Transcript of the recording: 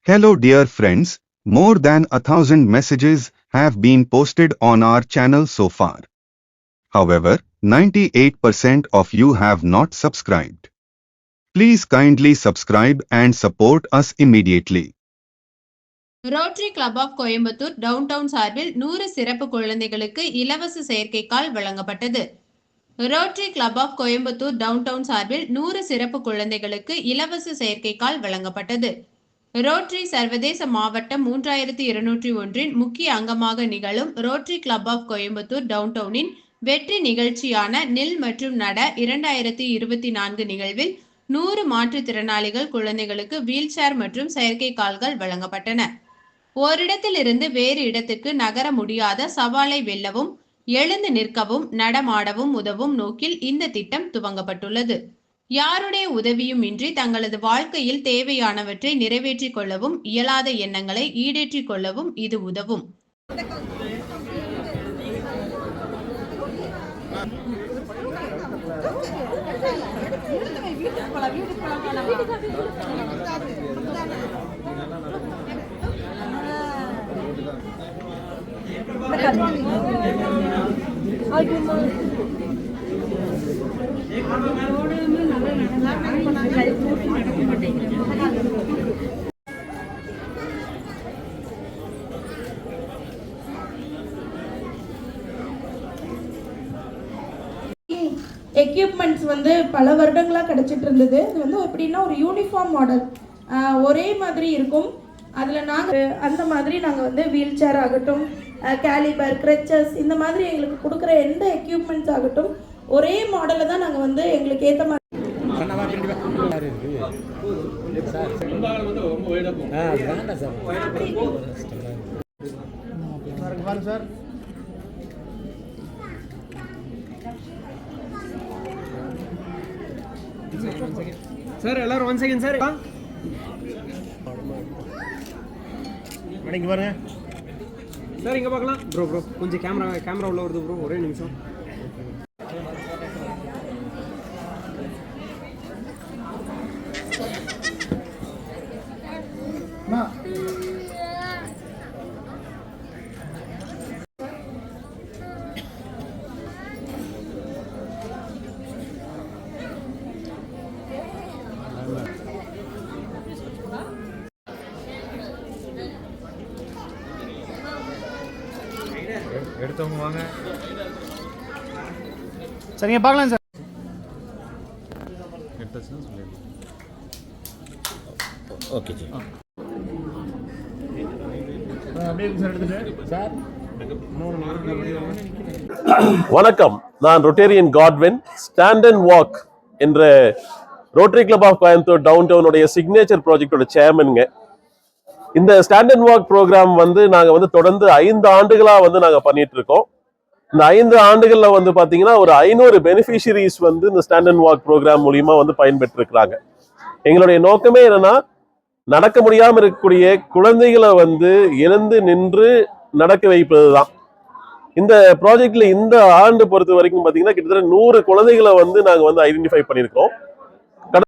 Hello dear friends, more than 1,000 messages have been posted on our channel so far. However, 98% of you have not subscribed. Please kindly subscribe and support us immediately. Rotary club of Coimbatore downtown சார்பில் 100 சிறப்பு குழந்தைகளுக்கு இலவச செயற்கைக்கால் வழங்கப்பட்டது. Rotary club of Coimbatore downtown சார்பில் 100 சிறப்பு குழந்தைகளுக்கு இலவச செயற்கைக்கால் வழங்கப்பட்டது. ரோட்டரி சர்வதேச மாவட்டம் 3201 முக்கிய அங்கமாக நிகழும் ரோட்டரி கிளப் ஆஃப் கோயம்புத்தூர் டவுன்டவுனின் வெற்றி நிகழ்ச்சியான நில் மற்றும் நட 2024 நிகழ்வில் 100 மாற்றுத்திறனாளிகள் குழந்தைகளுக்கு வீல் சேர் மற்றும் செயற்கை கால்கள் வழங்கப்பட்டன. ஓரிடத்திலிருந்து வேறு இடத்துக்கு நகர முடியாத சவாலை வெல்லவும், எழுந்து நிற்கவும், நடமாடவும் உதவும் நோக்கில் இந்த திட்டம் துவங்கப்பட்டுள்ளது. யாருடைய உதவியும் இன்றி தங்களது வாழ்க்கையில் தேவையானவற்றை நிறைவேற்றிக் கொள்ளவும், இயலாத எண்ணங்களை ஈடேற்றிக் கொள்ளவும் இது உதவும். எக்யூப்மெண்ட்ஸ் வந்து பல வருடங்களாக கிடச்சிட்டு இருந்தது. இது வந்து எப்படின்னா ஒரு யூனிஃபார்ம் மாடல், ஒரே மாதிரி இருக்கும். அதில் நாங்கள் அந்த மாதிரி நாங்கள் வந்து வீல் சேர் ஆகட்டும், கேலிபர், கிரச்சஸ், இந்த மாதிரி எங்களுக்கு கொடுக்குற எந்த எக்யூப்மெண்ட்ஸ் ஆகட்டும் ஒரே மாடலில் தான் நாங்கள் வந்து எங்களுக்கு ஏற்ற மாதிரி. சார் எல்லாரும் 1 செகண்ட் சார் இங்க பாருங்க சார், இங்க பார்க்கலாம். ப்ரோ கொஞ்சம் கேமரா உள்ள வருது ப்ரோ, ஒரே நிமிஷம். எடுத்தவங்க வாங்க. சரிங்க பார்க்கலாம் சார். எடுத்தாச்சுன்னா சொல்லிடுங்க. Okay sir. அப்படியே சார் எடுத்துட்டு சார். வணக்கம், நான் Rotarian Godwin. Stand and walk என்ற Rotary club of Coimbatore town டவுனுடைய சிக்னேச்சர் ப்ராஜெக்டோட சேர்மனுங்க. இந்த ஸ்டாண்ட் அண்ட் வாக் ப்ரோக்ராம் வந்து நாங்கள் வந்து தொடர்ந்து 5 ஆண்டுகளாக வந்து நாங்கள் பண்ணிட்டு இருக்கோம். இந்த 5 ஆண்டுகளில் வந்து பார்த்தீங்கன்னா ஒரு 500 பெனிஃபிஷரிஸ் வந்து இந்த ஸ்டாண்ட் அண்ட் வாக் ப்ரோக்ராம் மூலியமா வந்து பயன்பெற்று இருக்கிறாங்க. எங்களுடைய நோக்கமே என்னன்னா, நடக்க முடியாமல் இருக்கக்கூடிய குழந்தைகளை வந்து எழுந்து நின்று நடக்க வைப்பது தான். இந்த ப்ராஜெக்ட்ல இந்த ஆண்டு பொறுத்த வரைக்கும் பார்த்தீங்கன்னா கிட்டத்தட்ட 100 குழந்தைகளை வந்து நாங்கள் வந்து ஐடென்டிஃபை பண்ணியிருக்கோம்.